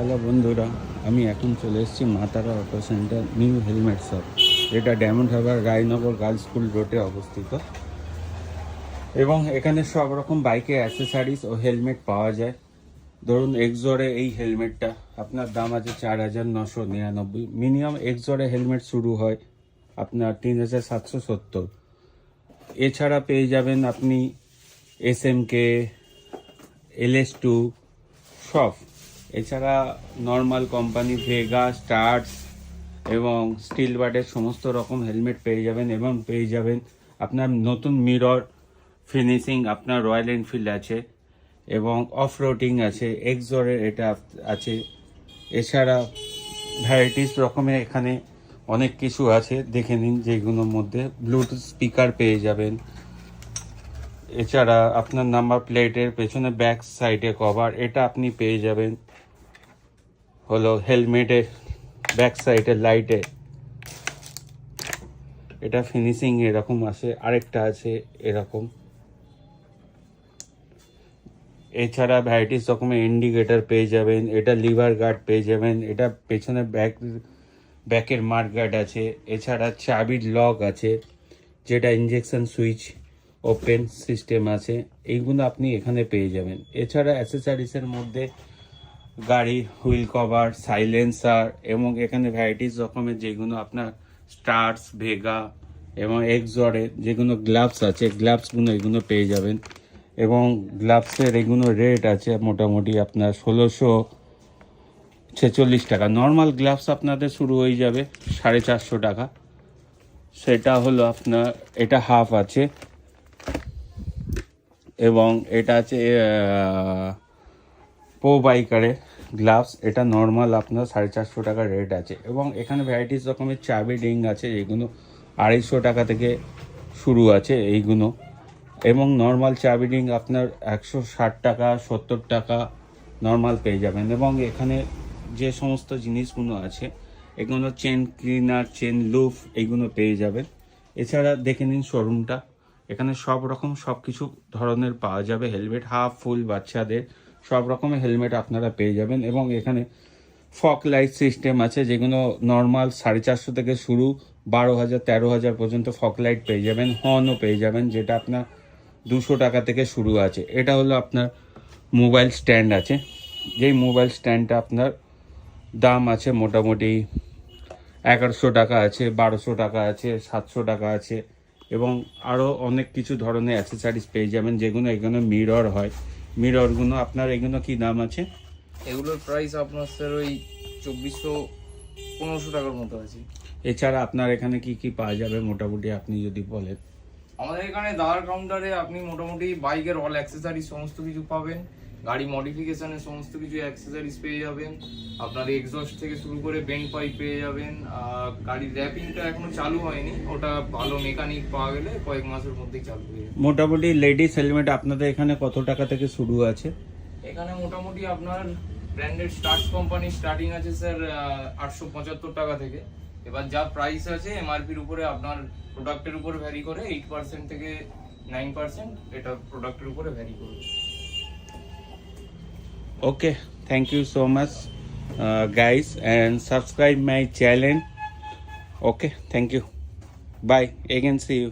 Hello বন্ধুরা, আমি এখন চলে এসেছি Maa Tara auto centre new helmet shop, যেটা ডায়মন্ড হারবার রায়নগর গার্লস স্কুল রোডে অবস্থিত। এবং এখানে সব রকম বাইকের অ্যাসেসারিজ ও হেলমেট পাওয়া যায়। ধরুন এক্সজোরে এই হেলমেটটা আপনার দাম আছে 4,999। মিনিমাম এক্সজোরে হেলমেট শুরু হয় আপনার 3,770। এছাড়া পেয়ে যাবেন আপনি SMK, LS2 সব। এছাড়া নর্মাল কোম্পানি ভেগা, স্টার্স এবং স্টিল বার্ডের সমস্ত রকম হেলমেট পেয়ে যাবেন। এবং পেয়ে যাবেন আপনার নতুন মিরর ফিনিশিং, আপনার রয়্যাল এনফিল্ড আছে এবং অফ রোডিং আছে, এক্সজোরের এটা আছে। এছাড়া ভ্যারাইটিস রকমের এখানে অনেক কিছু আছে, দেখে নিন। যেগুলোর মধ্যে ব্লুটুথ স্পিকার পেয়ে যাবেন। এছাড়া আপনার নাম্বার প্লেটের পেছনে ব্যাক সাইডে কভার, এটা আপনি পেয়ে যাবেন হলো হেলমেটের ব্যাক সাইডের লাইটে। এটা ফিনিশিং এরকম আছে, আরেকটা আছে এরকম। এছাড়া ভ্যারাইটিস রকমের ইন্ডিকেটর পেয়ে যাবেন। এটা লিভার গার্ড পেয়ে যাবেন। এটা পেছনে ব্যাকের মার্ক গার্ড আছে। এছাড়া চাবির লক আছে, যেটা ইঞ্জেকশন সুইচ ওপেন সিস্টেম আছে। এইগুলো আপনি এখানে পেয়ে যাবেন। এছাড়া অ্যাসেসারিজের মধ্যে গাড়ি হুইল কভার, সাইলেন্সার এবং এখানে ভ্যারাইটিস রকমের যেগুলো আপনার স্টার্স, ভেগা এবং এক্সজরে যেগুলো গ্লাভস আছে, গ্লাভসগুলো এগুলো পেয়ে যাবেন। এবং গ্লাভসের এগুলো রেট আছে মোটামুটি আপনার 1,646 টাকা। নর্মাল গ্লাভস আপনাদের শুরু হয়ে যাবে 450 টাকা। সেটা হলো আপনার, এটা হাফ আছে এবং এটা আছে প্রো বাইকারের গ্লাভস। এটা নর্মাল আপনার 450 টাকা রেট আছে। এবং এখানে ভ্যারাইটিস রকমের চাবি রিং আছে, যেগুলো 250 টাকা থেকে শুরু আছে এইগুলো। এবং নর্মাল চাবি রিং আপনার 160 টাকা, 70 টাকা নর্মাল পেয়ে যাবেন। এবং এখানে যে সমস্ত জিনিসগুলো আছে এগুলো চেন ক্লিনার, চেন লুফ এইগুলো পেয়ে যাবেন। এছাড়া দেখে নিন শোরুমটা, এখানে সব রকম সব কিছু ধরনের পাওয়া যাবে। হেলমেট হাফ ফুল বাচ্চাদের সব রকমের হেলমেট আপনারা পেয়ে যাবেন। এবং এখানে ফক লাইট সিস্টেম আছে, যেগুলো নর্মাল 450 থেকে শুরু, 12,000 13,000 পর্যন্ত ফক লাইট পেয়ে যাবেন। হর্নও পেয়ে যাবেন, যেটা আপনার 200 টাকা থেকে শুরু আছে। এটা হলো আপনার মোবাইল স্ট্যান্ড আছে, যেই মোবাইল স্ট্যান্ডটা আপনার দাম আছে মোটামুটি 1100 টাকা আছে, 1200 টাকা আছে, 700 টাকা আছে। এবং আরও অনেক কিছু ধরনের অ্যাসেসারিজ পেয়ে যাবেন, যেগুলো এগুলো মিরর হয়। মিররগুলো আপনার এগুলো কি দাম আছে? এগুলোর প্রাইস আপনার স্যার ওই 2400-1500 টাকার মতো আছে। এছাড়া আপনার এখানে কি কি পাওয়া যাবে মোটামুটি আপনি যদি বলেন? আমাদের এখানে দাদার কাউন্টারে আপনি মোটামুটি বাইকের অল অ্যাক্সেসরিজ সমস্ত কিছু পাবেন। গাড়ি মডিফিকেশনের সমস্ত কিছু অ্যাক্সেসরিজ পেয়ে যাবেন। আপনার এক্সস্ট থেকে শুরু করে বেন্ড পাইপ পেয়ে যাবেন। গাড়ির র্যাপিংটা এখনো চালু হয়নি, ওটা ভালো মেকানিক পাওয়া গেলে কয়েক মাসের মধ্যেই চালু হয়ে যাবে। মোটামুটি লেডিস হেলমেট আপনাদের এখানে কত টাকা থেকে শুরু আছে? এখানে মোটামুটি আপনার ব্র্যান্ডেড স্টার্স কোম্পানি স্টার্টিং আছে স্যার 875 টাকা থেকে। এবার যা প্রাইস আছে এমআরপির উপরে আপনার প্রোডাক্টের উপর ভ্যারি করে 8% থেকে 9% এটা প্রোডাক্টের উপরে ভ্যারি করবে। Okay, thank you so much guys, and subscribe my channel. Okay, thank you. Bye, again see you.